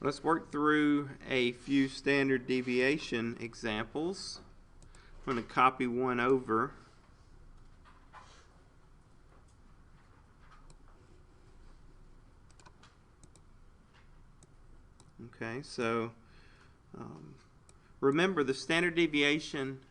Let's work through a few standard deviation examples. I'm going to copy one over. Okay, so remember the standard deviation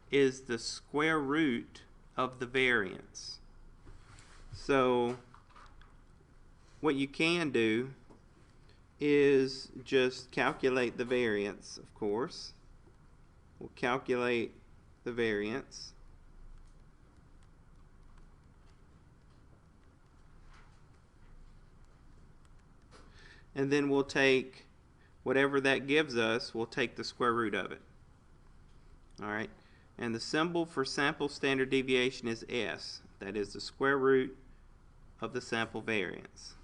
is the square root of the variance. So what you can do is just calculate the variance, of course. We'll calculate the variance. And then we'll take whatever that gives us, we'll take the square root of it. Alright, and the symbol for sample standard deviation is S. That is the square root of the sample variance.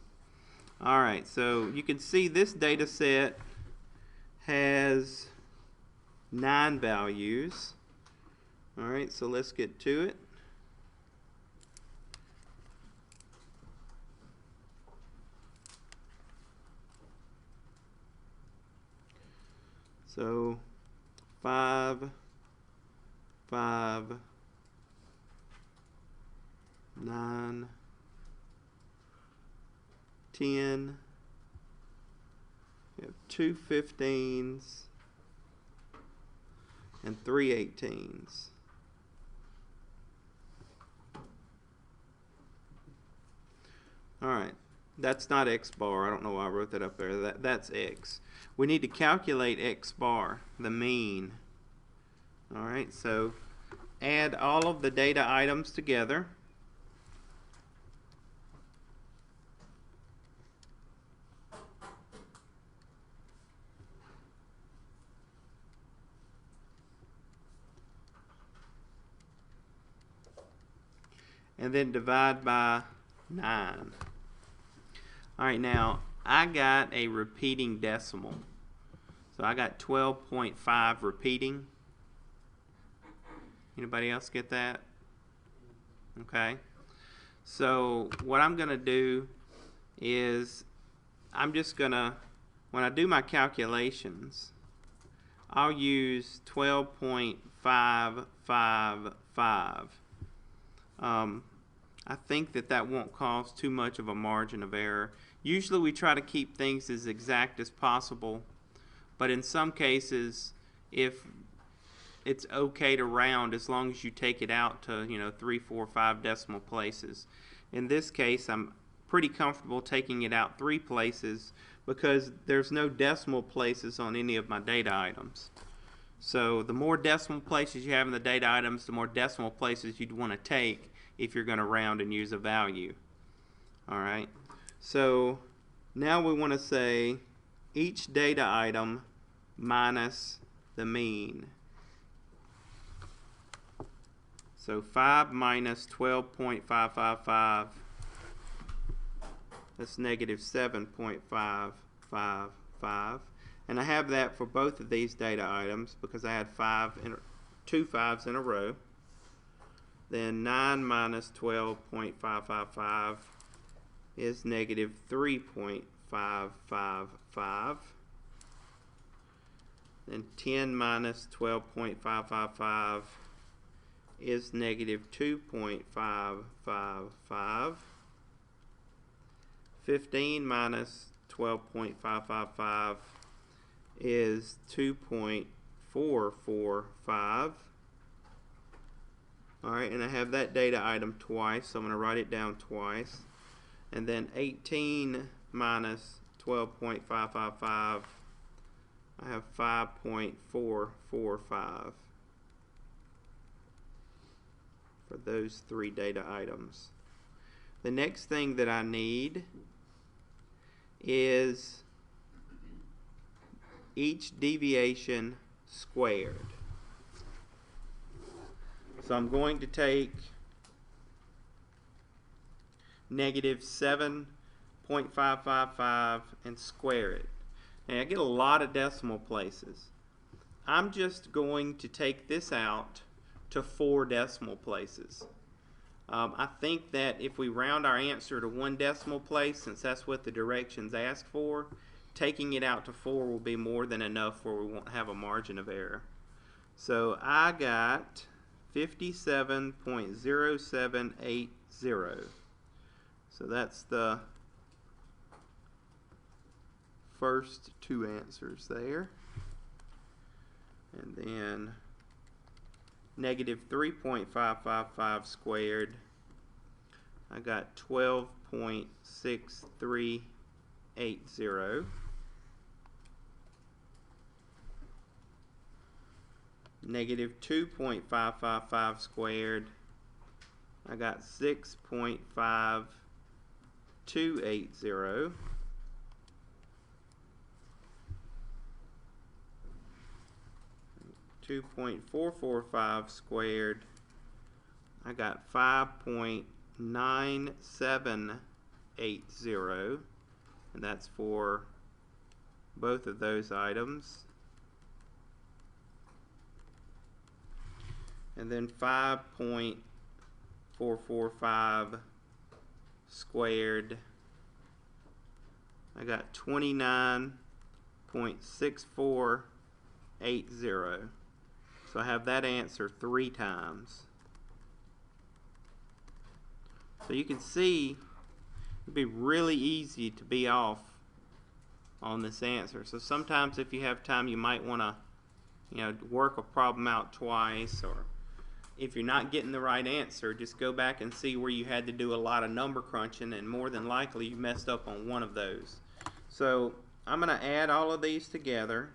Alright, so you can see this data set has 9 values. Alright, so let's get to it. So 5, 5, 9, 10, we have 2 15s and 3 18s. Alright, that's not X bar. I don't know why I wrote that up there. That's X. We need to calculate X bar, the mean. Alright, so add all of the data items together. And then divide by 9. Alright, now I got a repeating decimal. So I got 12.5 repeating. Anybody else get that? Okay. So what I'm going to do is I'm just going to, when I do my calculations, I'll use 12.555. I think that won't cause too much of a margin of error. Usually we try to keep things as exact as possible, but in some cases, if it's okay to round as long as you take it out to 3, 4, 5 decimal places. In this case, I'm pretty comfortable taking it out 3 places because there's no decimal places on any of my data items. So the more decimal places you have in the data items, the more decimal places you'd want to take if you're going to round and use a value. Alright, so now we want to say each data item minus the mean. So 5 minus 12.555, that's negative 7.555. And I have that for both of these data items because I had 2 5s in a row. Then 9 minus 12.555 is negative 3.555. Then 10 minus 12.555 is negative 2.555. 15 minus 12.555 is 2.445. Alright, and I have that data item twice, so I'm going to write it down twice. And then 18 minus 12.555, I have 5.445 for those 3 data items. The next thing that I need is each deviation squared. So I'm going to take negative 7.555 and square it. And I get a lot of decimal places. I'm just going to take this out to 4 decimal places. I think that if we round our answer to 1 decimal place, since that's what the directions ask for, taking it out to 4 will be more than enough where we won't have a margin of error. So I got 57.0780. So that's the first two answers there. And then negative 3.555 squared, I got 12.6380. Negative 2.555 squared, I got 6.5280. Two 2.445 squared, I got 5.9780, and that's for both of those items. And then 5.445 squared, I got 29.6480. So I have that answer 3 times. So you can see it'd be really easy to be off on this answer. So sometimes if you have time, you might want to, work a problem out twice, or if you're not getting the right answer, just go back and see where you had to do a lot of number crunching, and more than likely you messed up on one of those. So I'm going to add all of these together.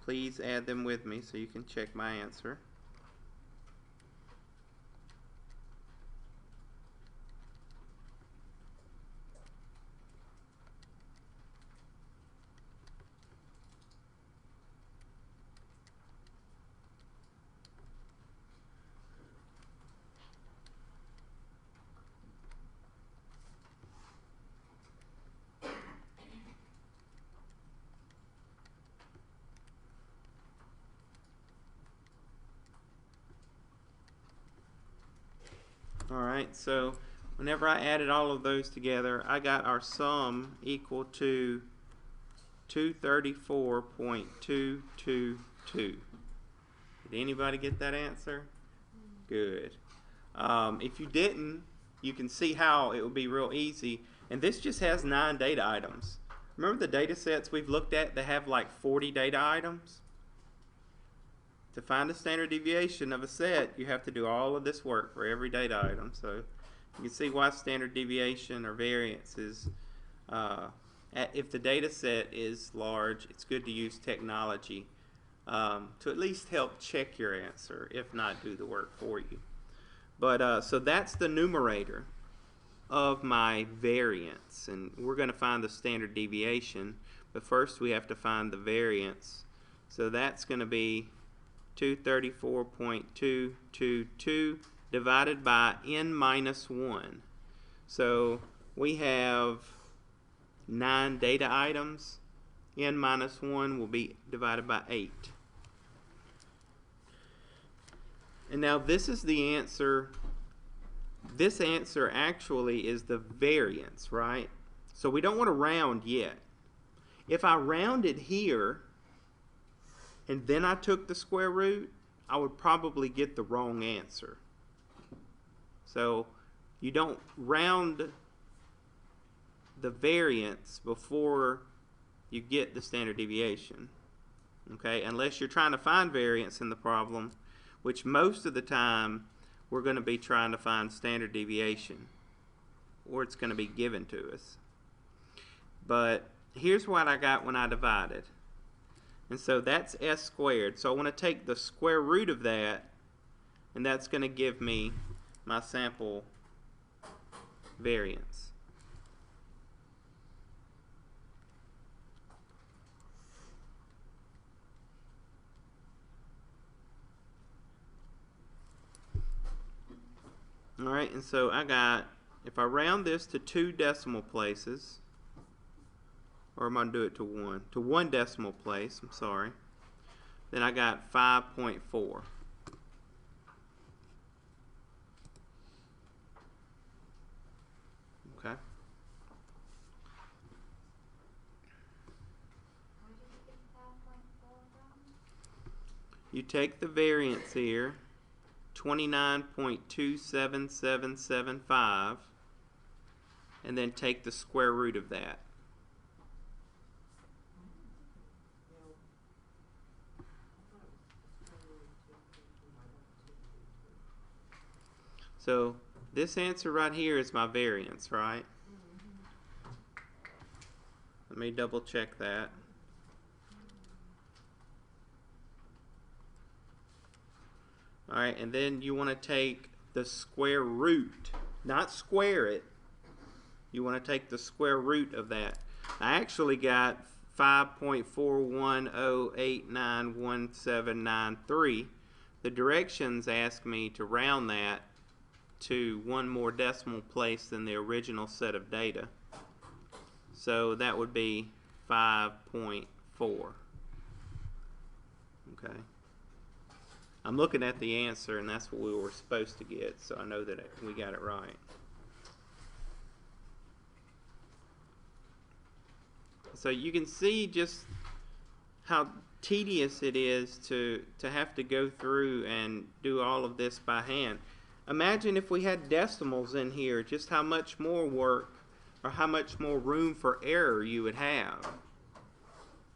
Please add them with me so you can check my answer. Alright, so whenever I added all of those together, I got our sum equal to 234.222. Did anybody get that answer? Good. If you didn't, you can see how it would be real easy. And this just has 9 data items. Remember the data sets we've looked at that have like 40 data items? To find the standard deviation of a set, you have to do all of this work for every data item. So you can see why standard deviation or variance is, if the data set is large, it's good to use technology to at least help check your answer, if not do the work for you. But so that's the numerator of my variance, and we're going to find the standard deviation, but first we have to find the variance. So that's going to be 234.222 divided by n minus 1. So we have 9 data items. N minus 1 will be divided by 8. And now this is the answer. This answer actually is the variance, right? So we don't want to round yet. If I rounded here and then I took the square root, I would probably get the wrong answer. So you don't round the variance before you get the standard deviation, okay? Unless you're trying to find variance in the problem, which most of the time we're going to be trying to find standard deviation, or it's going to be given to us. But here's what I got when I divided. And so that's s squared. So I want to take the square root of that, and that's going to give me my sample variance. Alright, and so I got, if I round this to 2 decimal places, or I'm going to do it to 1. To 1 decimal place, I'm sorry. Then I got 5.4. Okay. you take the variance here, 29.27775, and then take the square root of that. So this answer right here is my variance, right? Let me double check that. Alright, and then you want to take the square root, not square it. You want to take the square root of that. I actually got 5.410891793. The directions ask me to round that to one more decimal place than the original set of data. So that would be 5.4. Okay. I'm looking at the answer, and that's what we were supposed to get, so I know that we got it right. So you can see just how tedious it is to have to go through and do all of this by hand. Imagine if we had decimals in here, just how much more work or how much more room for error you would have.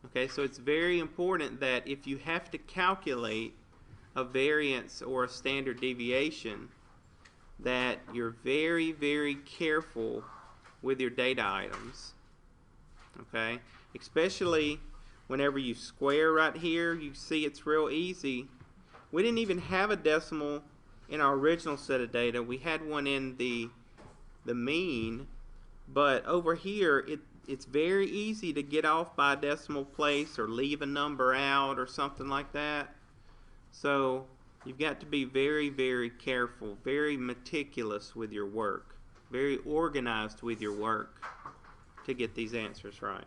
Okay, so it's very important that if you have to calculate a variance or a standard deviation, that you're very, very careful with your data items. Okay, especially whenever you square right here, you see it's real easy. We didn't even have a decimal in our original set of data. We had one in the mean, but over here it's very easy to get off by a decimal place or leave a number out or something like that. So you've got to be very, very careful, very meticulous with your work, very organized with your work to get these answers right.